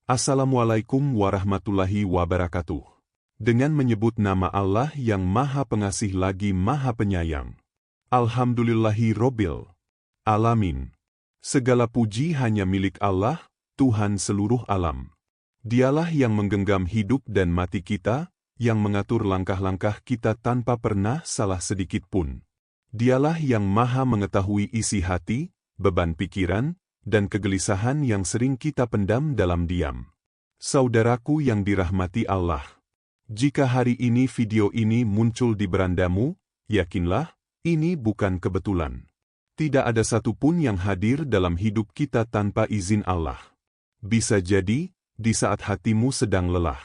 Assalamualaikum warahmatullahi wabarakatuh. Dengan menyebut nama Allah yang Maha Pengasih lagi Maha Penyayang. Alhamdulillahi Robbil Alamin. Segala puji hanya milik Allah, Tuhan seluruh alam. Dialah yang menggenggam hidup dan mati kita, yang mengatur langkah-langkah kita tanpa pernah salah sedikit pun. Dialah yang Maha mengetahui isi hati, beban pikiran, dan kegelisahan yang sering kita pendam dalam diam. Saudaraku yang dirahmati Allah, jika hari ini video ini muncul di berandamu, yakinlah, ini bukan kebetulan. Tidak ada satupun yang hadir dalam hidup kita tanpa izin Allah. Bisa jadi, di saat hatimu sedang lelah.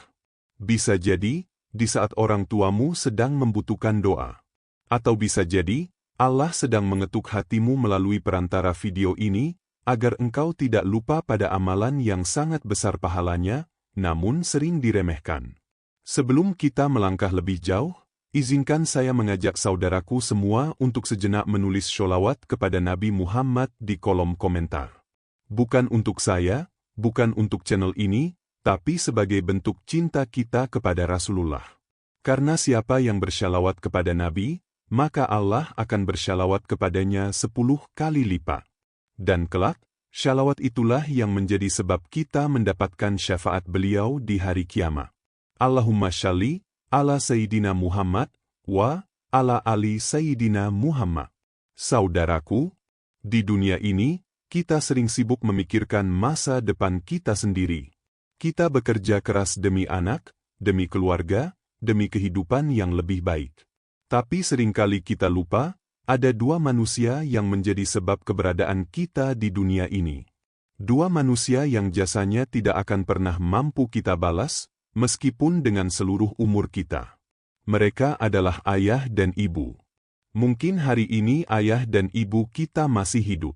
Bisa jadi, di saat orang tuamu sedang membutuhkan doa. Atau bisa jadi, Allah sedang mengetuk hatimu melalui perantara video ini, agar engkau tidak lupa pada amalan yang sangat besar pahalanya, namun sering diremehkan. Sebelum kita melangkah lebih jauh, izinkan saya mengajak saudaraku semua untuk sejenak menulis sholawat kepada Nabi Muhammad di kolom komentar. Bukan untuk saya, bukan untuk channel ini, tapi sebagai bentuk cinta kita kepada Rasulullah. Karena siapa yang bersyalawat kepada Nabi, maka Allah akan bersyalawat kepadanya 10 kali lipat. Dan kelak, syalawat itulah yang menjadi sebab kita mendapatkan syafaat beliau di hari kiamat. Allahumma shalli ala Sayyidina Muhammad wa ala ali Sayyidina Muhammad. Saudaraku, di dunia ini, kita sering sibuk memikirkan masa depan kita sendiri. Kita bekerja keras demi anak, demi keluarga, demi kehidupan yang lebih baik. Tapi seringkali kita lupa, ada dua manusia yang menjadi sebab keberadaan kita di dunia ini. Dua manusia yang jasanya tidak akan pernah mampu kita balas, meskipun dengan seluruh umur kita. Mereka adalah ayah dan ibu. Mungkin hari ini ayah dan ibu kita masih hidup.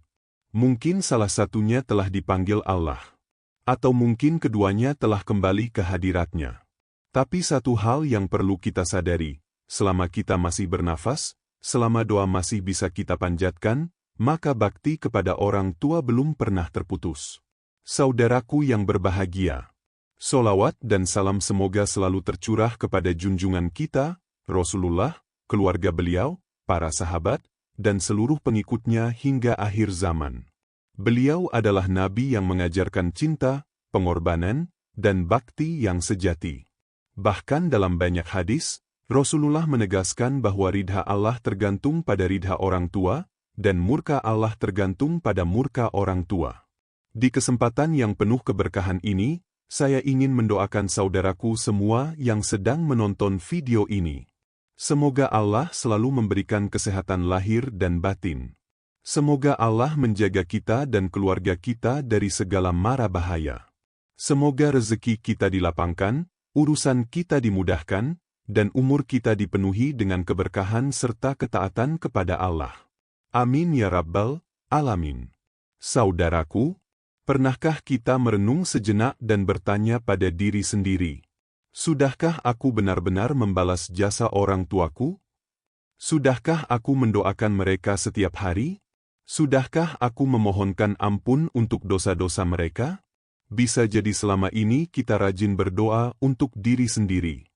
Mungkin salah satunya telah dipanggil Allah. Atau mungkin keduanya telah kembali ke hadiratnya. Tapi satu hal yang perlu kita sadari, selama kita masih bernafas, selama doa masih bisa kita panjatkan, maka bakti kepada orang tua belum pernah terputus. Saudaraku yang berbahagia, sholawat dan salam semoga selalu tercurah kepada junjungan kita, Rasulullah, keluarga beliau, para sahabat, dan seluruh pengikutnya hingga akhir zaman. Beliau adalah Nabi yang mengajarkan cinta, pengorbanan, dan bakti yang sejati. Bahkan dalam banyak hadis, Rasulullah menegaskan bahwa ridha Allah tergantung pada ridha orang tua, dan murka Allah tergantung pada murka orang tua. Di kesempatan yang penuh keberkahan ini, saya ingin mendoakan saudaraku semua yang sedang menonton video ini. Semoga Allah selalu memberikan kesehatan lahir dan batin. Semoga Allah menjaga kita dan keluarga kita dari segala mara bahaya. Semoga rezeki kita dilapangkan, urusan kita dimudahkan, dan umur kita dipenuhi dengan keberkahan serta ketaatan kepada Allah. Amin ya Rabbal Alamin. Saudaraku, pernahkah kita merenung sejenak dan bertanya pada diri sendiri, sudahkah aku benar-benar membalas jasa orang tuaku? Sudahkah aku mendoakan mereka setiap hari? Sudahkah aku memohonkan ampun untuk dosa-dosa mereka? Bisa jadi selama ini kita rajin berdoa untuk diri sendiri.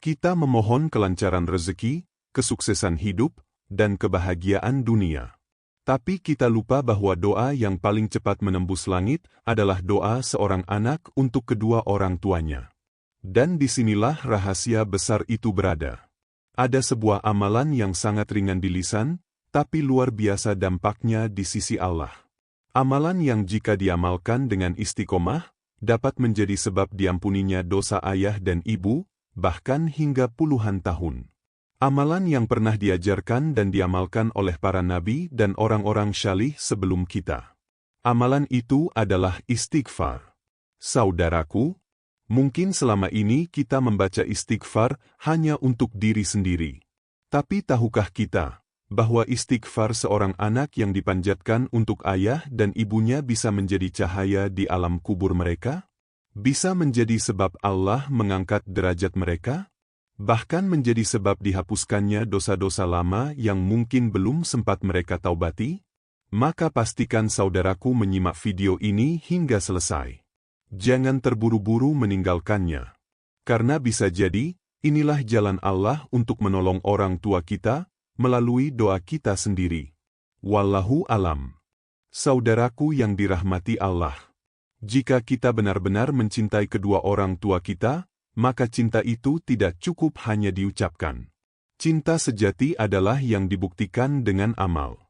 Kita memohon kelancaran rezeki, kesuksesan hidup, dan kebahagiaan dunia. Tapi kita lupa bahwa doa yang paling cepat menembus langit adalah doa seorang anak untuk kedua orang tuanya. Dan disinilah rahasia besar itu berada. Ada sebuah amalan yang sangat ringan di lisan, tapi luar biasa dampaknya di sisi Allah. Amalan yang jika diamalkan dengan istiqomah, dapat menjadi sebab diampuninya dosa ayah dan ibu, bahkan hingga puluhan tahun. Amalan yang pernah diajarkan dan diamalkan oleh para nabi dan orang-orang syalih sebelum kita. Amalan itu adalah istighfar. Saudaraku, mungkin selama ini kita membaca istighfar hanya untuk diri sendiri. Tapi tahukah kita, bahwa istighfar seorang anak yang dipanjatkan untuk ayah dan ibunya bisa menjadi cahaya di alam kubur mereka? Bisa menjadi sebab Allah mengangkat derajat mereka, bahkan menjadi sebab dihapuskannya dosa-dosa lama yang mungkin belum sempat mereka taubati? Maka pastikan saudaraku menyimak video ini hingga selesai. Jangan terburu-buru meninggalkannya. Karena bisa jadi, inilah jalan Allah untuk menolong orang tua kita, melalui doa kita sendiri. Wallahu alam. Saudaraku yang dirahmati Allah. Jika kita benar-benar mencintai kedua orang tua kita, maka cinta itu tidak cukup hanya diucapkan. Cinta sejati adalah yang dibuktikan dengan amal.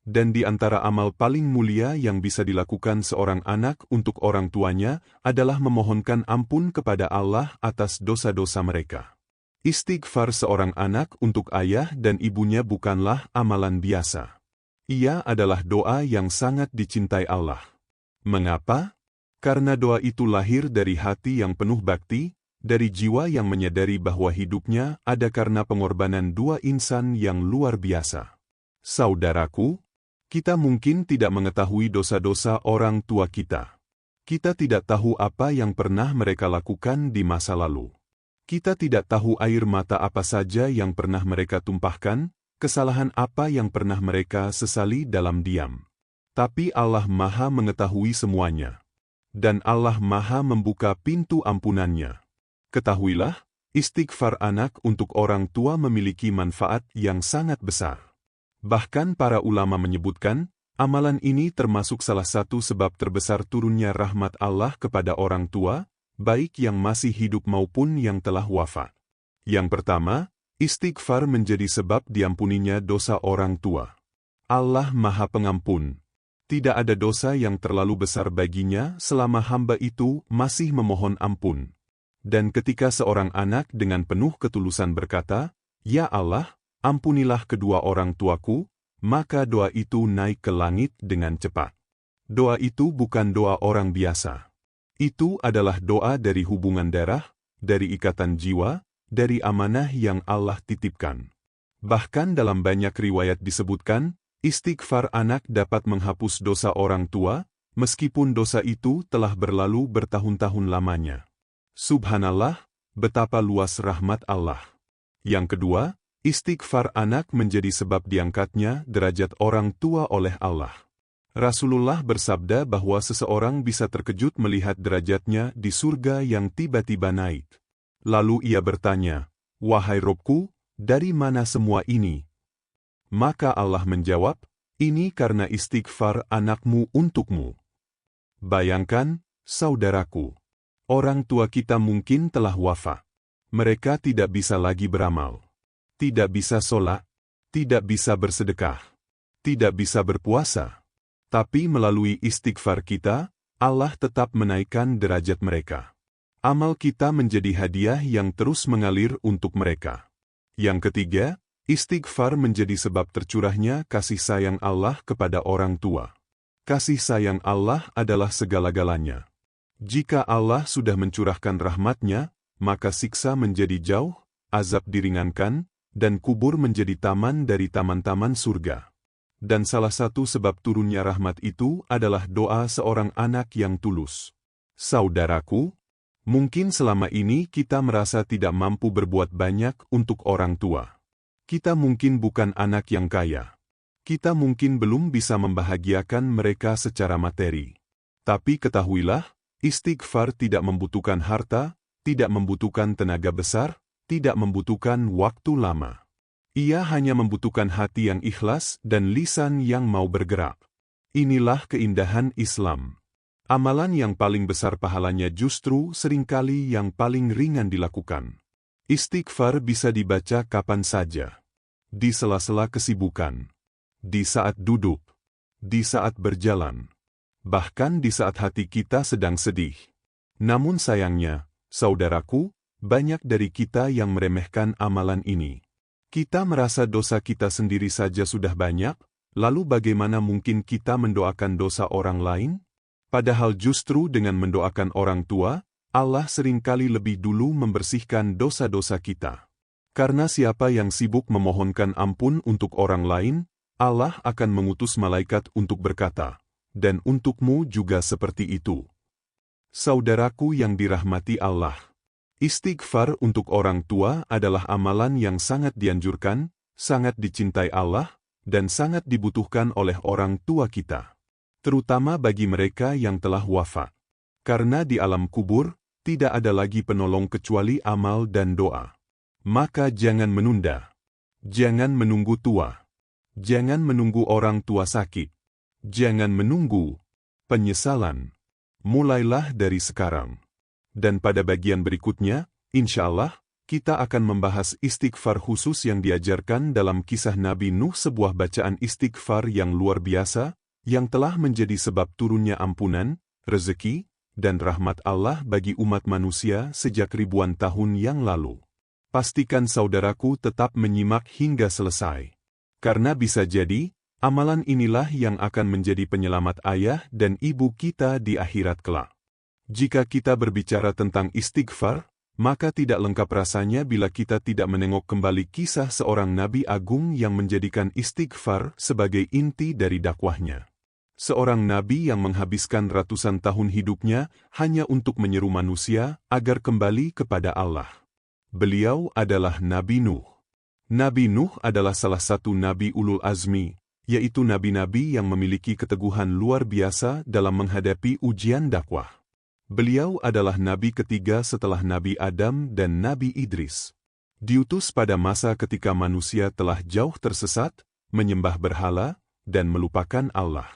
Dan di antara amal paling mulia yang bisa dilakukan seorang anak untuk orang tuanya adalah memohonkan ampun kepada Allah atas dosa-dosa mereka. Istighfar seorang anak untuk ayah dan ibunya bukanlah amalan biasa. Ia adalah doa yang sangat dicintai Allah. Mengapa? Karena doa itu lahir dari hati yang penuh bakti, dari jiwa yang menyadari bahwa hidupnya ada karena pengorbanan dua insan yang luar biasa. Saudaraku, kita mungkin tidak mengetahui dosa-dosa orang tua kita. Kita tidak tahu apa yang pernah mereka lakukan di masa lalu. Kita tidak tahu air mata apa saja yang pernah mereka tumpahkan, kesalahan apa yang pernah mereka sesali dalam diam. Tapi Allah Maha mengetahui semuanya. Dan Allah Maha membuka pintu ampunannya. Ketahuilah, istighfar anak untuk orang tua memiliki manfaat yang sangat besar. Bahkan para ulama menyebutkan, amalan ini termasuk salah satu sebab terbesar turunnya rahmat Allah kepada orang tua, baik yang masih hidup maupun yang telah wafat. Yang pertama, istighfar menjadi sebab diampuninya dosa orang tua. Allah Maha Pengampun. Tidak ada dosa yang terlalu besar baginya selama hamba itu masih memohon ampun. Dan ketika seorang anak dengan penuh ketulusan berkata, "Ya Allah, ampunilah kedua orang tuaku," maka doa itu naik ke langit dengan cepat. Doa itu bukan doa orang biasa. Itu adalah doa dari hubungan darah, dari ikatan jiwa, dari amanah yang Allah titipkan. Bahkan dalam banyak riwayat disebutkan, istighfar anak dapat menghapus dosa orang tua, meskipun dosa itu telah berlalu bertahun-tahun lamanya. Subhanallah, betapa luas rahmat Allah. Yang kedua, istighfar anak menjadi sebab diangkatnya derajat orang tua oleh Allah. Rasulullah bersabda bahwa seseorang bisa terkejut melihat derajatnya di surga yang tiba-tiba naik. Lalu ia bertanya, "Wahai Robku, dari mana semua ini?" Maka Allah menjawab, "Ini karena istighfar anakmu untukmu." Bayangkan, saudaraku, orang tua kita mungkin telah wafat. Mereka tidak bisa lagi beramal. Tidak bisa sholat, tidak bisa bersedekah, tidak bisa berpuasa. Tapi melalui istighfar kita, Allah tetap menaikkan derajat mereka. Amal kita menjadi hadiah yang terus mengalir untuk mereka. Yang ketiga, istighfar menjadi sebab tercurahnya kasih sayang Allah kepada orang tua. Kasih sayang Allah adalah segala-galanya. Jika Allah sudah mencurahkan rahmat-Nya, maka siksa menjadi jauh, azab diringankan, dan kubur menjadi taman dari taman-taman surga. Dan salah satu sebab turunnya rahmat itu adalah doa seorang anak yang tulus. Saudaraku, mungkin selama ini kita merasa tidak mampu berbuat banyak untuk orang tua. Kita mungkin bukan anak yang kaya. Kita mungkin belum bisa membahagiakan mereka secara materi. Tapi ketahuilah, istighfar tidak membutuhkan harta, tidak membutuhkan tenaga besar, tidak membutuhkan waktu lama. Ia hanya membutuhkan hati yang ikhlas dan lisan yang mau bergerak. Inilah keindahan Islam. Amalan yang paling besar pahalanya justru seringkali yang paling ringan dilakukan. Istighfar bisa dibaca kapan saja. Di sela-sela kesibukan. Di saat duduk. Di saat berjalan. Bahkan di saat hati kita sedang sedih. Namun sayangnya, saudaraku, banyak dari kita yang meremehkan amalan ini. Kita merasa dosa kita sendiri saja sudah banyak, lalu bagaimana mungkin kita mendoakan dosa orang lain? Padahal justru dengan mendoakan orang tua, Allah seringkali lebih dulu membersihkan dosa-dosa kita. Karena siapa yang sibuk memohonkan ampun untuk orang lain, Allah akan mengutus malaikat untuk berkata, "Dan untukmu juga seperti itu." Saudaraku yang dirahmati Allah, istighfar untuk orang tua adalah amalan yang sangat dianjurkan, sangat dicintai Allah, dan sangat dibutuhkan oleh orang tua kita. Terutama bagi mereka yang telah wafat. Karena di alam kubur, tidak ada lagi penolong kecuali amal dan doa. Maka jangan menunda. Jangan menunggu tua. Jangan menunggu orang tua sakit. Jangan menunggu penyesalan. Mulailah dari sekarang. Dan pada bagian berikutnya, insya Allah, kita akan membahas istighfar khusus yang diajarkan dalam kisah Nabi Nuh, sebuah bacaan istighfar yang luar biasa, yang telah menjadi sebab turunnya ampunan, rezeki, dan rahmat Allah bagi umat manusia sejak ribuan tahun yang lalu. Pastikan saudaraku tetap menyimak hingga selesai. Karena bisa jadi, amalan inilah yang akan menjadi penyelamat ayah dan ibu kita di akhirat kelak. Jika kita berbicara tentang istighfar, maka tidak lengkap rasanya bila kita tidak menengok kembali kisah seorang Nabi Agung yang menjadikan istighfar sebagai inti dari dakwahnya. Seorang Nabi yang menghabiskan ratusan tahun hidupnya hanya untuk menyeru manusia agar kembali kepada Allah. Beliau adalah Nabi Nuh. Nabi Nuh adalah salah satu Nabi Ulul Azmi, yaitu nabi-nabi yang memiliki keteguhan luar biasa dalam menghadapi ujian dakwah. Beliau adalah nabi ketiga setelah Nabi Adam dan Nabi Idris. Diutus pada masa ketika manusia telah jauh tersesat, menyembah berhala, dan melupakan Allah.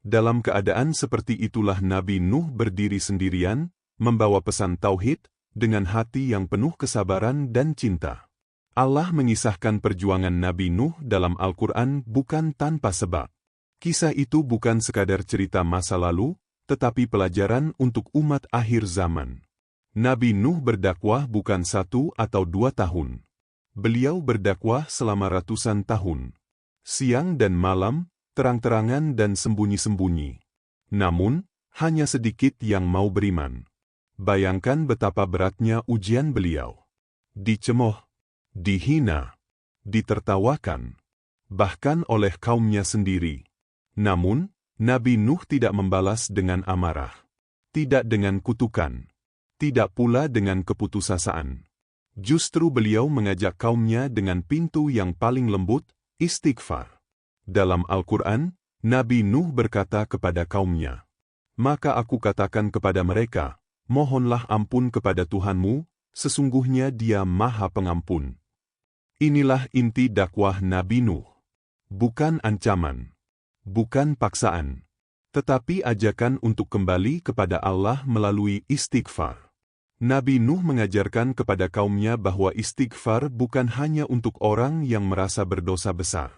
Dalam keadaan seperti itulah Nabi Nuh berdiri sendirian, membawa pesan tauhid, dengan hati yang penuh kesabaran dan cinta. Allah mengisahkan perjuangan Nabi Nuh dalam Al-Quran bukan tanpa sebab. Kisah itu bukan sekadar cerita masa lalu, tetapi pelajaran untuk umat akhir zaman. Nabi Nuh berdakwah bukan 1 atau 2 tahun. Beliau berdakwah selama ratusan tahun. Siang dan malam, terang-terangan dan sembunyi-sembunyi. Namun, hanya sedikit yang mau beriman. Bayangkan betapa beratnya ujian beliau. Dicemooh, dihina, ditertawakan, bahkan oleh kaumnya sendiri. Namun, Nabi Nuh tidak membalas dengan amarah, tidak dengan kutukan, tidak pula dengan keputusasaan. Justru beliau mengajak kaumnya dengan pintu yang paling lembut, istighfar. Dalam Al-Quran, Nabi Nuh berkata kepada kaumnya, "Maka aku katakan kepada mereka, mohonlah ampun kepada Tuhanmu, sesungguhnya Dia Maha Pengampun." Inilah inti dakwah Nabi Nuh. Bukan ancaman. Bukan paksaan, tetapi ajakan untuk kembali kepada Allah melalui istighfar. Nabi Nuh mengajarkan kepada kaumnya bahwa istighfar bukan hanya untuk orang yang merasa berdosa besar.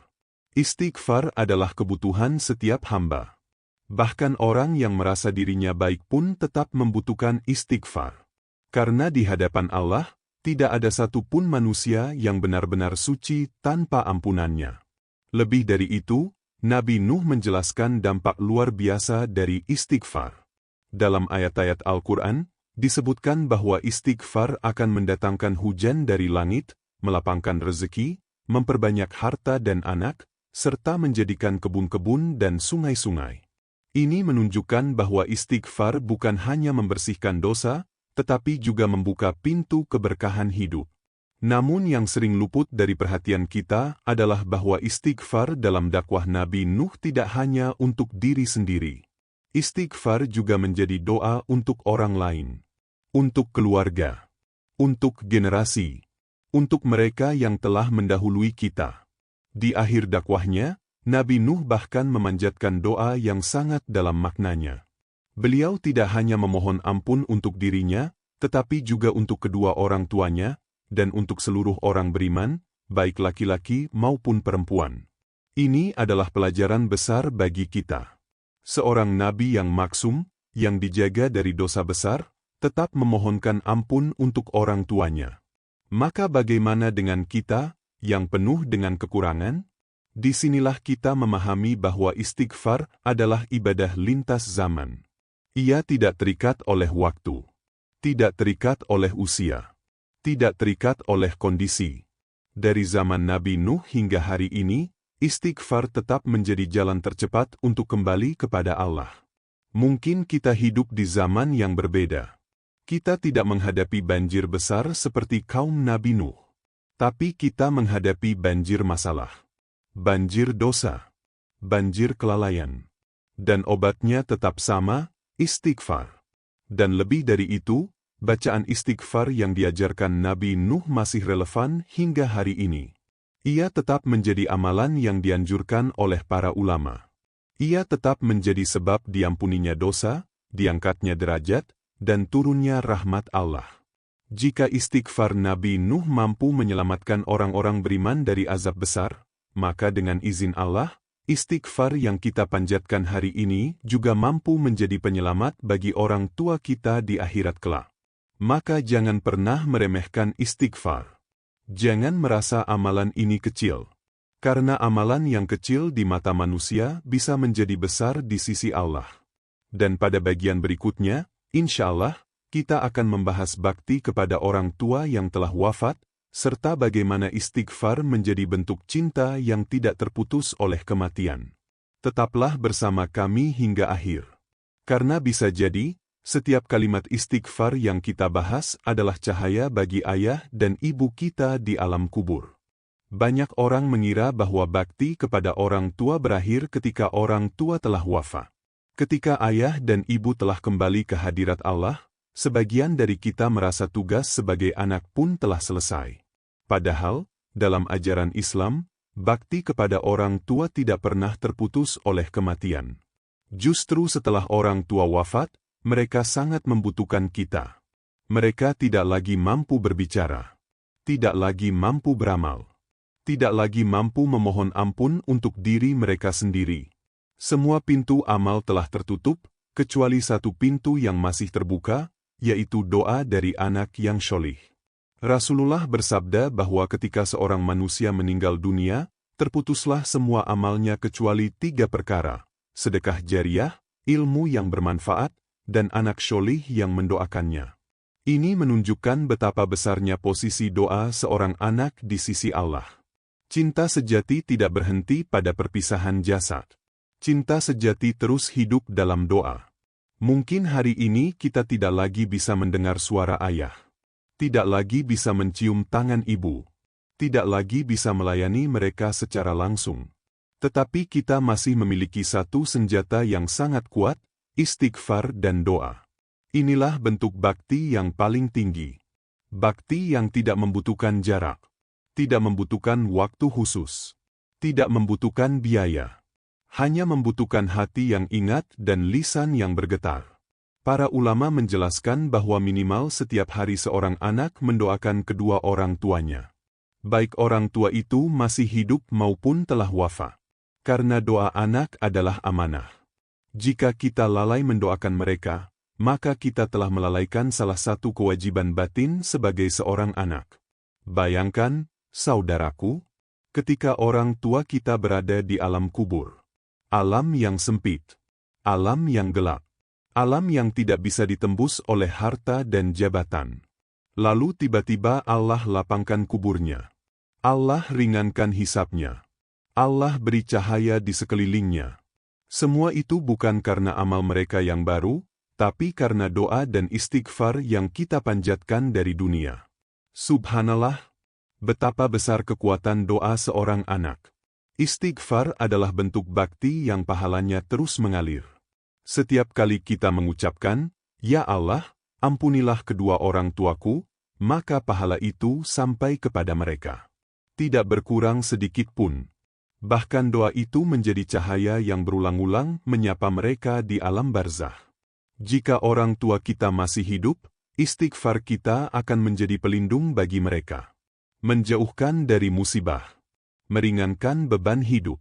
Istighfar adalah kebutuhan setiap hamba. Bahkan orang yang merasa dirinya baik pun tetap membutuhkan istighfar. Karena di hadapan Allah, tidak ada satupun manusia yang benar-benar suci tanpa ampunannya. Lebih dari itu, Nabi Nuh menjelaskan dampak luar biasa dari istighfar. Dalam ayat-ayat Al-Quran, disebutkan bahwa istighfar akan mendatangkan hujan dari langit, melapangkan rezeki, memperbanyak harta dan anak, serta menjadikan kebun-kebun dan sungai-sungai. Ini menunjukkan bahwa istighfar bukan hanya membersihkan dosa, tetapi juga membuka pintu keberkahan hidup. Namun yang sering luput dari perhatian kita adalah bahwa istighfar dalam dakwah Nabi Nuh tidak hanya untuk diri sendiri. Istighfar juga menjadi doa untuk orang lain, untuk keluarga, untuk generasi, untuk mereka yang telah mendahului kita. Di akhir dakwahnya, Nabi Nuh bahkan memanjatkan doa yang sangat dalam maknanya. Beliau tidak hanya memohon ampun untuk dirinya, tetapi juga untuk kedua orang tuanya, dan untuk seluruh orang beriman, baik laki-laki maupun perempuan. Ini adalah pelajaran besar bagi kita. Seorang nabi yang maksum, yang dijaga dari dosa besar, tetap memohonkan ampun untuk orang tuanya. Maka bagaimana dengan kita, yang penuh dengan kekurangan? Disinilah kita memahami bahwa istighfar adalah ibadah lintas zaman. Ia tidak terikat oleh waktu, tidak terikat oleh usia, tidak terikat oleh kondisi. Dari zaman Nabi Nuh hingga hari ini, istighfar tetap menjadi jalan tercepat untuk kembali kepada Allah. Mungkin kita hidup di zaman yang berbeda. Kita tidak menghadapi banjir besar seperti kaum Nabi Nuh. Tapi kita menghadapi banjir masalah, banjir dosa, banjir kelalaian. Dan obatnya tetap sama, istighfar. Dan lebih dari itu, bacaan istighfar yang diajarkan Nabi Nuh masih relevan hingga hari ini. Ia tetap menjadi amalan yang dianjurkan oleh para ulama. Ia tetap menjadi sebab diampuninya dosa, diangkatnya derajat, dan turunnya rahmat Allah. Jika istighfar Nabi Nuh mampu menyelamatkan orang-orang beriman dari azab besar, maka dengan izin Allah, istighfar yang kita panjatkan hari ini juga mampu menjadi penyelamat bagi orang tua kita di akhirat kelak. Maka jangan pernah meremehkan istighfar. Jangan merasa amalan ini kecil. Karena amalan yang kecil di mata manusia bisa menjadi besar di sisi Allah. Dan pada bagian berikutnya, insya Allah, kita akan membahas bakti kepada orang tua yang telah wafat, serta bagaimana istighfar menjadi bentuk cinta yang tidak terputus oleh kematian. Tetaplah bersama kami hingga akhir. Karena bisa jadi, setiap kalimat istighfar yang kita bahas adalah cahaya bagi ayah dan ibu kita di alam kubur. Banyak orang mengira bahwa bakti kepada orang tua berakhir ketika orang tua telah wafat. Ketika ayah dan ibu telah kembali ke hadirat Allah, sebagian dari kita merasa tugas sebagai anak pun telah selesai. Padahal, dalam ajaran Islam, bakti kepada orang tua tidak pernah terputus oleh kematian. Justru setelah orang tua wafat, mereka sangat membutuhkan kita. Mereka tidak lagi mampu berbicara, tidak lagi mampu beramal, tidak lagi mampu memohon ampun untuk diri mereka sendiri. Semua pintu amal telah tertutup, kecuali satu pintu yang masih terbuka, yaitu doa dari anak yang sholih. Rasulullah bersabda bahwa ketika seorang manusia meninggal dunia, terputuslah semua amalnya kecuali 3 perkara: sedekah jariah, ilmu yang bermanfaat, dan anak sholih yang mendoakannya. Ini menunjukkan betapa besarnya posisi doa seorang anak di sisi Allah. Cinta sejati tidak berhenti pada perpisahan jasad. Cinta sejati terus hidup dalam doa. Mungkin hari ini kita tidak lagi bisa mendengar suara ayah, tidak lagi bisa mencium tangan ibu, tidak lagi bisa melayani mereka secara langsung. Tetapi kita masih memiliki satu senjata yang sangat kuat, istighfar dan doa. Inilah bentuk bakti yang paling tinggi. Bakti yang tidak membutuhkan jarak, tidak membutuhkan waktu khusus, tidak membutuhkan biaya. Hanya membutuhkan hati yang ingat dan lisan yang bergetar. Para ulama menjelaskan bahwa minimal setiap hari seorang anak mendoakan kedua orang tuanya. Baik orang tua itu masih hidup maupun telah wafat. Karena doa anak adalah amanah. Jika kita lalai mendoakan mereka, maka kita telah melalaikan salah satu kewajiban batin sebagai seorang anak. Bayangkan, saudaraku, ketika orang tua kita berada di alam kubur. Alam yang sempit, alam yang gelap, alam yang tidak bisa ditembus oleh harta dan jabatan. Lalu tiba-tiba Allah lapangkan kuburnya. Allah ringankan hisabnya. Allah beri cahaya di sekelilingnya. Semua itu bukan karena amal mereka yang baru, tapi karena doa dan istighfar yang kita panjatkan dari dunia. Subhanallah, betapa besar kekuatan doa seorang anak. Istighfar adalah bentuk bakti yang pahalanya terus mengalir. Setiap kali kita mengucapkan, "Ya Allah, ampunilah kedua orang tuaku," maka pahala itu sampai kepada mereka. Tidak berkurang sedikit pun. Bahkan doa itu menjadi cahaya yang berulang-ulang menyapa mereka di alam barzakh. Jika orang tua kita masih hidup, istighfar kita akan menjadi pelindung bagi mereka. Menjauhkan dari musibah. Meringankan beban hidup,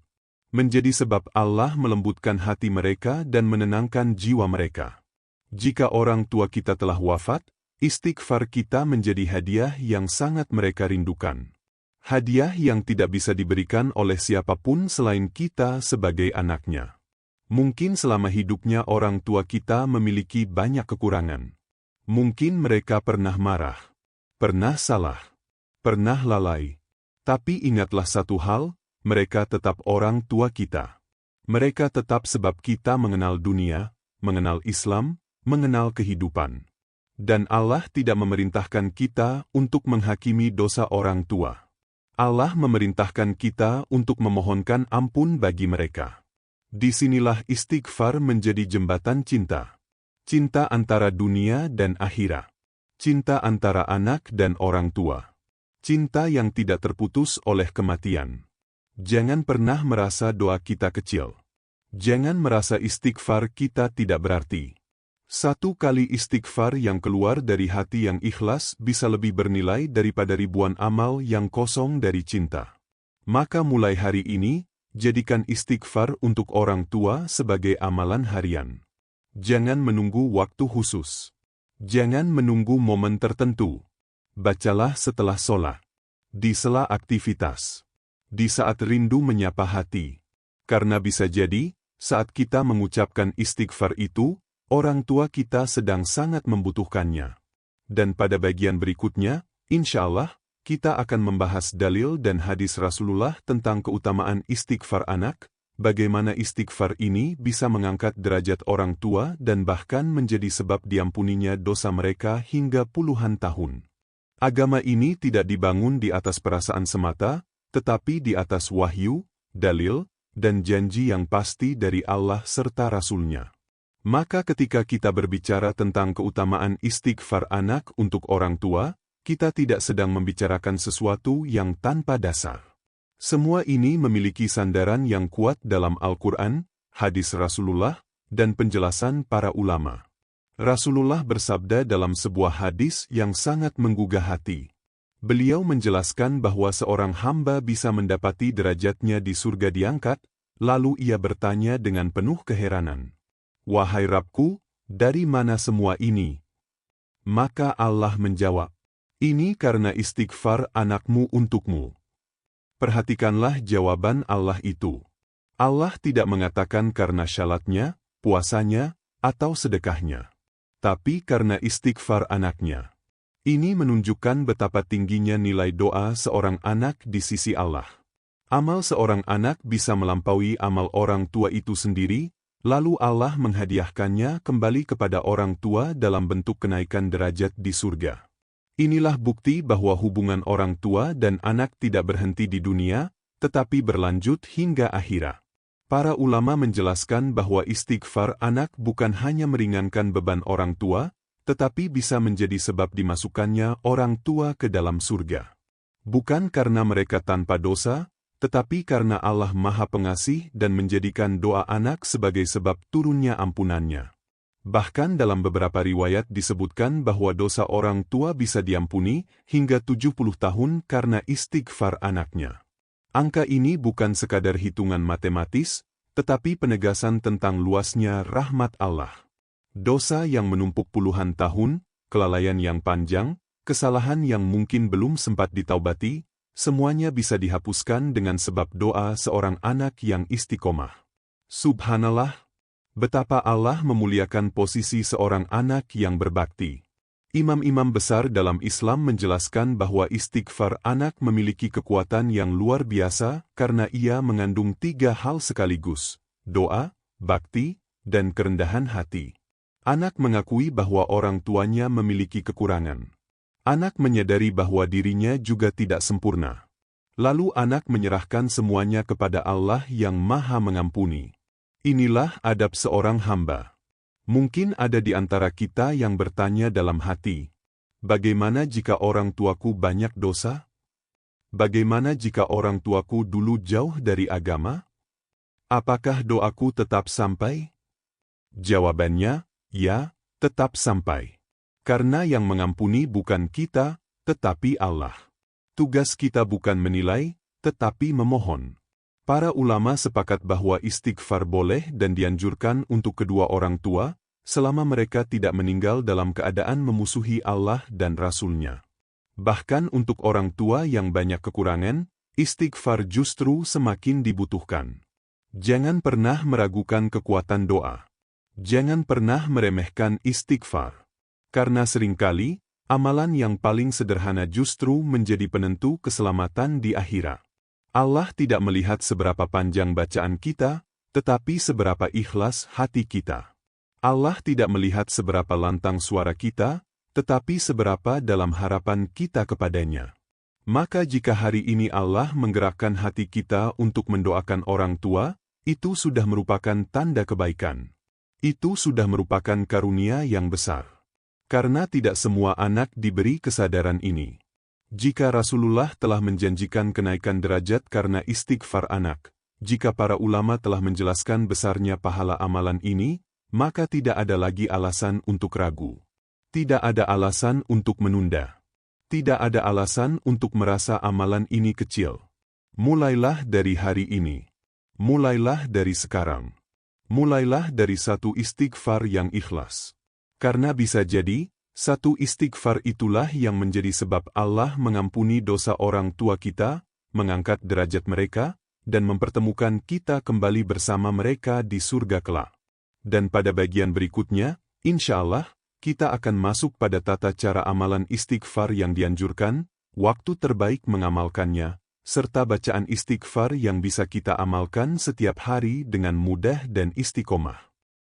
menjadi sebab Allah melembutkan hati mereka dan menenangkan jiwa mereka. Jika orang tua kita telah wafat, istighfar kita menjadi hadiah yang sangat mereka rindukan. Hadiah yang tidak bisa diberikan oleh siapapun selain kita sebagai anaknya. Mungkin selama hidupnya orang tua kita memiliki banyak kekurangan. Mungkin mereka pernah marah, pernah salah, pernah lalai. Tapi ingatlah satu hal, mereka tetap orang tua kita. Mereka tetap sebab kita mengenal dunia, mengenal Islam, mengenal kehidupan. Dan Allah tidak memerintahkan kita untuk menghakimi dosa orang tua. Allah memerintahkan kita untuk memohonkan ampun bagi mereka. Disinilah istighfar menjadi jembatan cinta. cinta antara dunia dan akhirat, cinta antara anak dan orang tua, cinta yang tidak terputus oleh kematian. Jangan pernah merasa doa kita kecil. Jangan merasa istighfar kita tidak berarti. Satu kali istighfar yang keluar dari hati yang ikhlas bisa lebih bernilai daripada ribuan amal yang kosong dari cinta. Maka mulai hari ini, jadikan istighfar untuk orang tua sebagai amalan harian. Jangan menunggu waktu khusus. Jangan menunggu momen tertentu. Bacalah setelah sholat, di sela aktivitas, di saat rindu menyapa hati. Karena bisa jadi, saat kita mengucapkan istighfar itu, orang tua kita sedang sangat membutuhkannya. Dan pada bagian berikutnya, insya Allah, kita akan membahas dalil dan hadis Rasulullah tentang keutamaan istighfar anak, bagaimana istighfar ini bisa mengangkat derajat orang tua dan bahkan menjadi sebab diampuninya dosa mereka hingga puluhan tahun. Agama ini tidak dibangun di atas perasaan semata, tetapi di atas wahyu, dalil, dan janji yang pasti dari Allah serta Rasul-Nya. Maka ketika kita berbicara tentang keutamaan istighfar anak untuk orang tua, kita tidak sedang membicarakan sesuatu yang tanpa dasar. Semua ini memiliki sandaran yang kuat dalam Al-Quran, hadis Rasulullah, dan penjelasan para ulama. Rasulullah bersabda dalam sebuah hadis yang sangat menggugah hati. Beliau menjelaskan bahwa seorang hamba bisa mendapati derajatnya di surga diangkat, lalu ia bertanya dengan penuh keheranan, "Wahai Rabbku, dari mana semua ini?" Maka Allah menjawab, "Ini karena istighfar anakmu untukmu." Perhatikanlah jawaban Allah itu. Allah tidak mengatakan karena syalatnya, puasanya, atau sedekahnya, tapi karena istighfar anaknya. Ini menunjukkan betapa tingginya nilai doa seorang anak di sisi Allah. Amal seorang anak bisa melampaui amal orang tua itu sendiri, lalu Allah menghadiahkannya kembali kepada orang tua dalam bentuk kenaikan derajat di surga. Inilah bukti bahwa hubungan orang tua dan anak tidak berhenti di dunia, tetapi berlanjut hingga akhirat. Para ulama menjelaskan bahwa istighfar anak bukan hanya meringankan beban orang tua, tetapi bisa menjadi sebab dimasukkannya orang tua ke dalam surga. Bukan karena mereka tanpa dosa, tetapi karena Allah Maha Pengasih dan menjadikan doa anak sebagai sebab turunnya ampunannya. Bahkan dalam beberapa riwayat disebutkan bahwa dosa orang tua bisa diampuni hingga 70 tahun karena istighfar anaknya. Angka ini bukan sekadar hitungan matematis, tetapi penegasan tentang luasnya rahmat Allah. Dosa yang menumpuk puluhan tahun, kelalaian yang panjang, kesalahan yang mungkin belum sempat ditaubati, semuanya bisa dihapuskan dengan sebab doa seorang anak yang istiqomah. Subhanallah, betapa Allah memuliakan posisi seorang anak yang berbakti. Imam-imam besar dalam Islam menjelaskan bahwa istighfar anak memiliki kekuatan yang luar biasa karena ia mengandung 3 hal sekaligus: doa, bakti, dan kerendahan hati. Anak mengakui bahwa orang tuanya memiliki kekurangan. Anak menyadari bahwa dirinya juga tidak sempurna. Lalu anak menyerahkan semuanya kepada Allah yang Maha Mengampuni. Inilah adab seorang hamba. Mungkin ada di antara kita yang bertanya dalam hati, bagaimana jika orang tuaku banyak dosa? Bagaimana jika orang tuaku dulu jauh dari agama? Apakah doaku tetap sampai? Jawabannya, ya, tetap sampai. Karena yang mengampuni bukan kita, tetapi Allah. Tugas kita bukan menilai, tetapi memohon. Para ulama sepakat bahwa istighfar boleh dan dianjurkan untuk kedua orang tua, selama mereka tidak meninggal dalam keadaan memusuhi Allah dan Rasul-Nya. Bahkan untuk orang tua yang banyak kekurangan, istighfar justru semakin dibutuhkan. Jangan pernah meragukan kekuatan doa. Jangan pernah meremehkan istighfar. Karena seringkali, amalan yang paling sederhana justru menjadi penentu keselamatan di akhirat. Allah tidak melihat seberapa panjang bacaan kita, tetapi seberapa ikhlas hati kita. Allah tidak melihat seberapa lantang suara kita, tetapi seberapa dalam harapan kita kepadanya. Maka jika hari ini Allah menggerakkan hati kita untuk mendoakan orang tua, itu sudah merupakan tanda kebaikan. Itu sudah merupakan karunia yang besar. Karena tidak semua anak diberi kesadaran ini. Jika Rasulullah telah menjanjikan kenaikan derajat karena istighfar anak, jika para ulama telah menjelaskan besarnya pahala amalan ini, maka tidak ada lagi alasan untuk ragu. Tidak ada alasan untuk menunda. Tidak ada alasan untuk merasa amalan ini kecil. Mulailah dari hari ini. Mulailah dari sekarang. Mulailah dari satu istighfar yang ikhlas. Karena bisa jadi, satu istighfar itulah yang menjadi sebab Allah mengampuni dosa orang tua kita, mengangkat derajat mereka, dan mempertemukan kita kembali bersama mereka di surga kelak. Dan pada bagian berikutnya, insya Allah, kita akan masuk pada tata cara amalan istighfar yang dianjurkan, waktu terbaik mengamalkannya, serta bacaan istighfar yang bisa kita amalkan setiap hari dengan mudah dan istiqomah.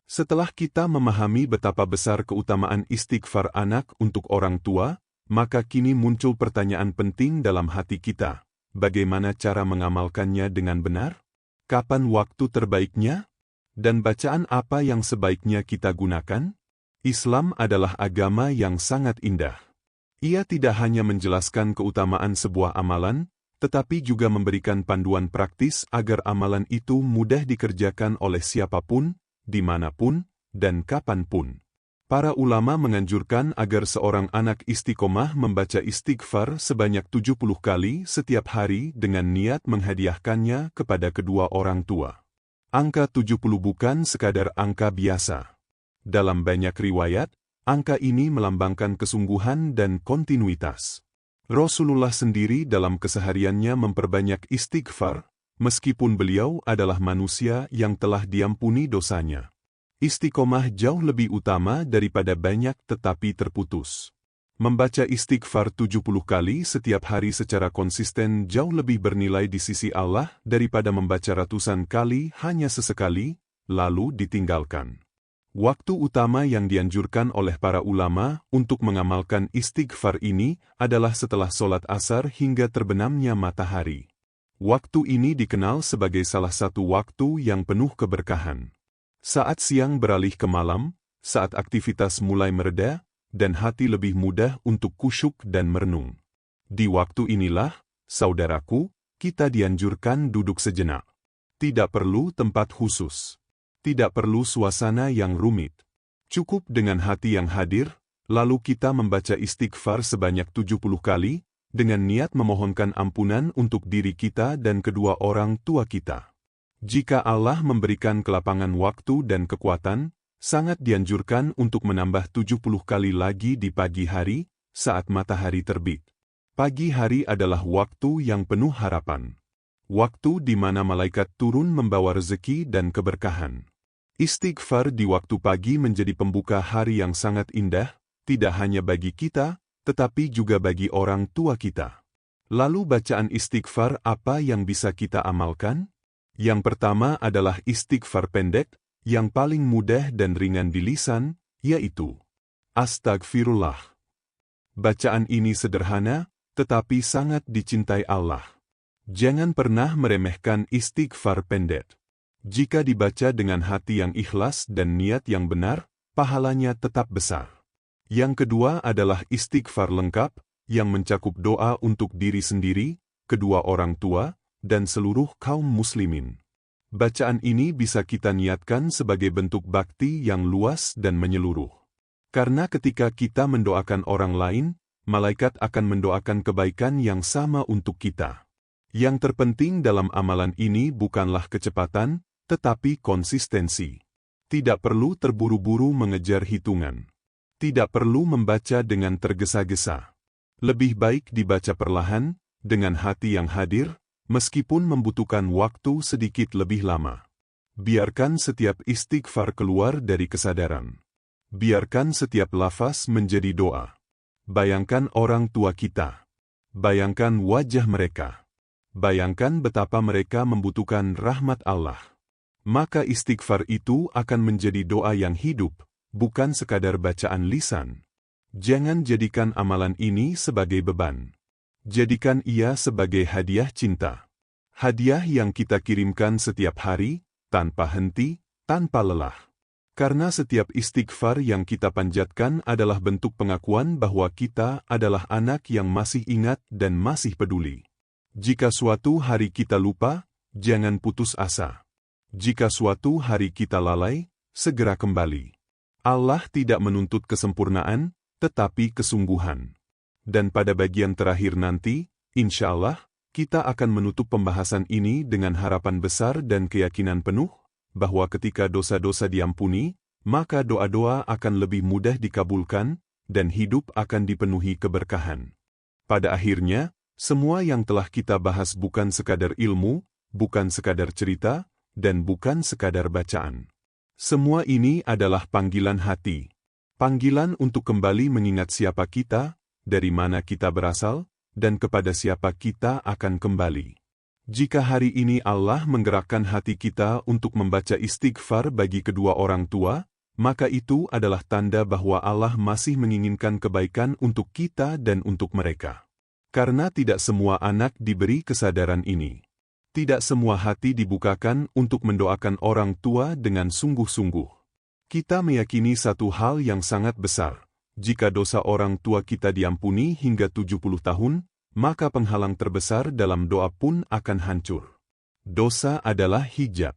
Setelah kita memahami betapa besar keutamaan istighfar anak untuk orang tua, maka kini muncul pertanyaan penting dalam hati kita. Bagaimana cara mengamalkannya dengan benar? Kapan waktu terbaiknya? Dan bacaan apa yang sebaiknya kita gunakan? Islam adalah agama yang sangat indah. Ia tidak hanya menjelaskan keutamaan sebuah amalan, tetapi juga memberikan panduan praktis agar amalan itu mudah dikerjakan oleh siapapun, dimanapun, dan kapanpun. Para ulama menganjurkan agar seorang anak istiqomah membaca istighfar sebanyak 70 kali setiap hari dengan niat menghadiahkannya kepada kedua orang tua. Angka 70 bukan sekadar angka biasa. Dalam banyak riwayat, angka ini melambangkan kesungguhan dan kontinuitas. Rasulullah sendiri dalam kesehariannya memperbanyak istighfar, meskipun beliau adalah manusia yang telah diampuni dosanya. Istiqomah jauh lebih utama daripada banyak tetapi terputus. Membaca istighfar 70 kali setiap hari secara konsisten jauh lebih bernilai di sisi Allah daripada membaca ratusan kali hanya sesekali, lalu ditinggalkan. Waktu utama yang dianjurkan oleh para ulama untuk mengamalkan istighfar ini adalah setelah sholat asar hingga terbenamnya matahari. Waktu ini dikenal sebagai salah satu waktu yang penuh keberkahan. Saat siang beralih ke malam, saat aktivitas mulai mereda, dan hati lebih mudah untuk khusyuk dan merenung. Di waktu inilah, saudaraku, kita dianjurkan duduk sejenak. Tidak perlu tempat khusus. Tidak perlu suasana yang rumit. Cukup dengan hati yang hadir, lalu kita membaca istighfar sebanyak 70 kali, dengan niat memohonkan ampunan untuk diri kita dan kedua orang tua kita. Jika Allah memberikan kelapangan waktu dan kekuatan, sangat dianjurkan untuk menambah 70 kali lagi di pagi hari, saat matahari terbit. Pagi hari adalah waktu yang penuh harapan. Waktu di mana malaikat turun membawa rezeki dan keberkahan. Istighfar di waktu pagi menjadi pembuka hari yang sangat indah, tidak hanya bagi kita, tetapi juga bagi orang tua kita. Lalu bacaan istighfar apa yang bisa kita amalkan? Yang pertama adalah istighfar pendek, yang paling mudah dan ringan di lisan, yaitu Astagfirullah. Bacaan ini sederhana, tetapi sangat dicintai Allah. Jangan pernah meremehkan istighfar pendek. Jika dibaca dengan hati yang ikhlas dan niat yang benar, pahalanya tetap besar. Yang kedua adalah istighfar lengkap, yang mencakup doa untuk diri sendiri, kedua orang tua, dan seluruh kaum muslimin. Bacaan ini bisa kita niatkan sebagai bentuk bakti yang luas dan menyeluruh. Karena ketika kita mendoakan orang lain, malaikat akan mendoakan kebaikan yang sama untuk kita. Yang terpenting dalam amalan ini bukanlah kecepatan, tetapi konsistensi. Tidak perlu terburu-buru mengejar hitungan. Tidak perlu membaca dengan tergesa-gesa. Lebih baik dibaca perlahan, dengan hati yang hadir, meskipun membutuhkan waktu sedikit lebih lama. Biarkan setiap istighfar keluar dari kesadaran. Biarkan setiap lafaz menjadi doa. Bayangkan orang tua kita. Bayangkan wajah mereka. Bayangkan betapa mereka membutuhkan rahmat Allah. Maka istighfar itu akan menjadi doa yang hidup, bukan sekadar bacaan lisan. Jangan jadikan amalan ini sebagai beban. Jadikan ia sebagai hadiah cinta. Hadiah yang kita kirimkan setiap hari, tanpa henti, tanpa lelah. Karena setiap istighfar yang kita panjatkan adalah bentuk pengakuan bahwa kita adalah anak yang masih ingat dan masih peduli. Jika suatu hari kita lupa, jangan putus asa. Jika suatu hari kita lalai, segera kembali. Allah tidak menuntut kesempurnaan, tetapi kesungguhan. Dan pada bagian terakhir nanti, insya Allah, kita akan menutup pembahasan ini dengan harapan besar dan keyakinan penuh, bahwa ketika dosa-dosa diampuni, maka doa-doa akan lebih mudah dikabulkan, dan hidup akan dipenuhi keberkahan. Pada akhirnya, semua yang telah kita bahas bukan sekadar ilmu, bukan sekadar cerita, dan bukan sekadar bacaan. Semua ini adalah panggilan hati. Panggilan untuk kembali mengingat siapa kita, dari mana kita berasal, dan kepada siapa kita akan kembali. Jika hari ini Allah menggerakkan hati kita untuk membaca istighfar bagi kedua orang tua, maka itu adalah tanda bahwa Allah masih menginginkan kebaikan untuk kita dan untuk mereka. Karena tidak semua anak diberi kesadaran ini. Tidak semua hati dibukakan untuk mendoakan orang tua dengan sungguh-sungguh. Kita meyakini satu hal yang sangat besar. Jika dosa orang tua kita diampuni hingga 70 tahun, maka penghalang terbesar dalam doa pun akan hancur. Dosa adalah hijab.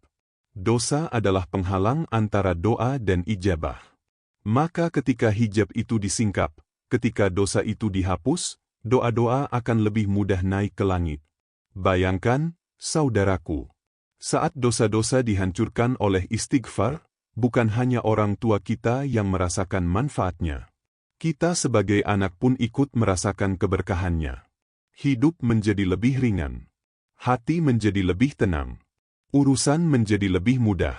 Dosa adalah penghalang antara doa dan ijabah. Maka ketika hijab itu disingkap, ketika dosa itu dihapus, doa-doa akan lebih mudah naik ke langit. Bayangkan, saudaraku, saat dosa-dosa dihancurkan oleh istighfar, bukan hanya orang tua kita yang merasakan manfaatnya. Kita sebagai anak pun ikut merasakan keberkahannya. Hidup menjadi lebih ringan. Hati menjadi lebih tenang. Urusan menjadi lebih mudah.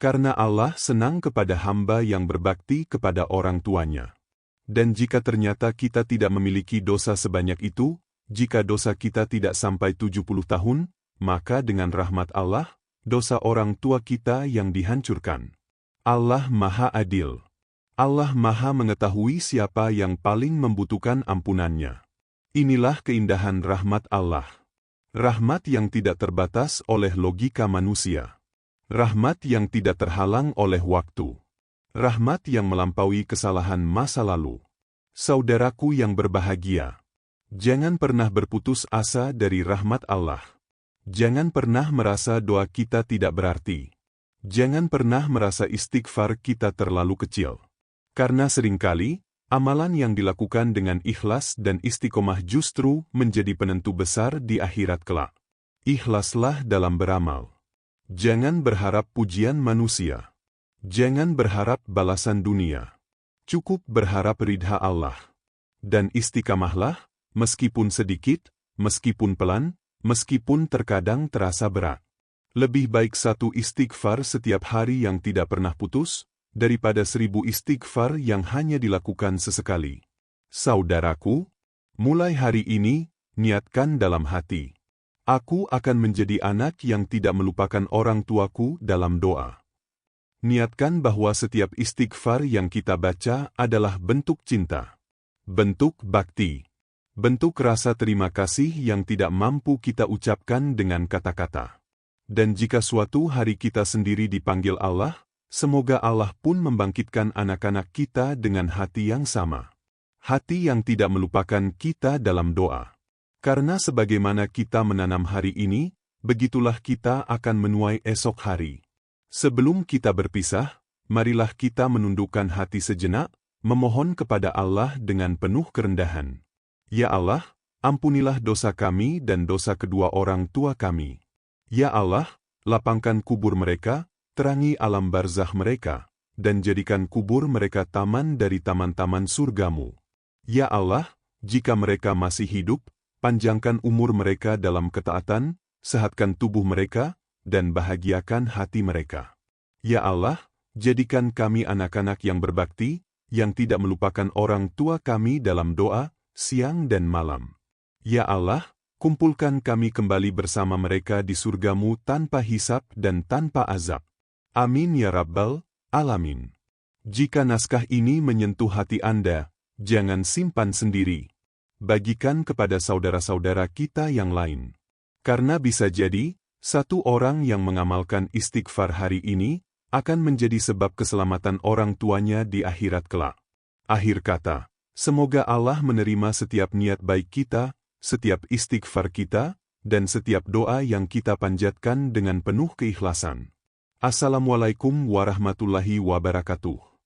Karena Allah senang kepada hamba yang berbakti kepada orang tuanya. Dan jika ternyata kita tidak memiliki dosa sebanyak itu, jika dosa kita tidak sampai 70 tahun, maka dengan rahmat Allah, dosa orang tua kita yang dihancurkan. Allah Maha Adil. Allah Maha mengetahui siapa yang paling membutuhkan ampunannya. Inilah keindahan rahmat Allah. Rahmat yang tidak terbatas oleh logika manusia. Rahmat yang tidak terhalang oleh waktu. Rahmat yang melampaui kesalahan masa lalu. Saudaraku yang berbahagia, jangan pernah berputus asa dari rahmat Allah. Jangan pernah merasa doa kita tidak berarti. Jangan pernah merasa istighfar kita terlalu kecil. Karena seringkali, amalan yang dilakukan dengan ikhlas dan istiqomah justru menjadi penentu besar di akhirat kelak. Ikhlaslah dalam beramal. Jangan berharap pujian manusia. Jangan berharap balasan dunia. Cukup berharap ridha Allah. Dan istiqamahlah, meskipun sedikit, meskipun pelan, meskipun terkadang terasa berat. Lebih baik satu istighfar setiap hari yang tidak pernah putus, daripada 1000 istighfar yang hanya dilakukan sesekali. Saudaraku, mulai hari ini, niatkan dalam hati. Aku akan menjadi anak yang tidak melupakan orang tuaku dalam doa. Niatkan bahwa setiap istighfar yang kita baca adalah bentuk cinta, bentuk bakti, bentuk rasa terima kasih yang tidak mampu kita ucapkan dengan kata-kata. Dan jika suatu hari kita sendiri dipanggil Allah, semoga Allah pun membangkitkan anak-anak kita dengan hati yang sama. Hati yang tidak melupakan kita dalam doa. Karena sebagaimana kita menanam hari ini, begitulah kita akan menuai esok hari. Sebelum kita berpisah, marilah kita menundukkan hati sejenak, memohon kepada Allah dengan penuh kerendahan. Ya Allah, ampunilah dosa kami dan dosa kedua orang tua kami. Ya Allah, lapangkan kubur mereka, terangi alam barzakh mereka, dan jadikan kubur mereka taman dari taman-taman surgamu. Ya Allah, jika mereka masih hidup, panjangkan umur mereka dalam ketaatan, sehatkan tubuh mereka, dan bahagiakan hati mereka. Ya Allah, jadikan kami anak-anak yang berbakti, yang tidak melupakan orang tua kami dalam doa, siang dan malam. Ya Allah, kumpulkan kami kembali bersama mereka di surgamu tanpa hisab dan tanpa azab. Amin ya Rabbal Alamin. Jika naskah ini menyentuh hati Anda, jangan simpan sendiri. Bagikan kepada saudara-saudara kita yang lain. Karena bisa jadi, satu orang yang mengamalkan istighfar hari ini, akan menjadi sebab keselamatan orang tuanya di akhirat kelak. Akhir kata, semoga Allah menerima setiap niat baik kita, setiap istighfar kita, dan setiap doa yang kita panjatkan dengan penuh keikhlasan. Assalamualaikum warahmatullahi wabarakatuh.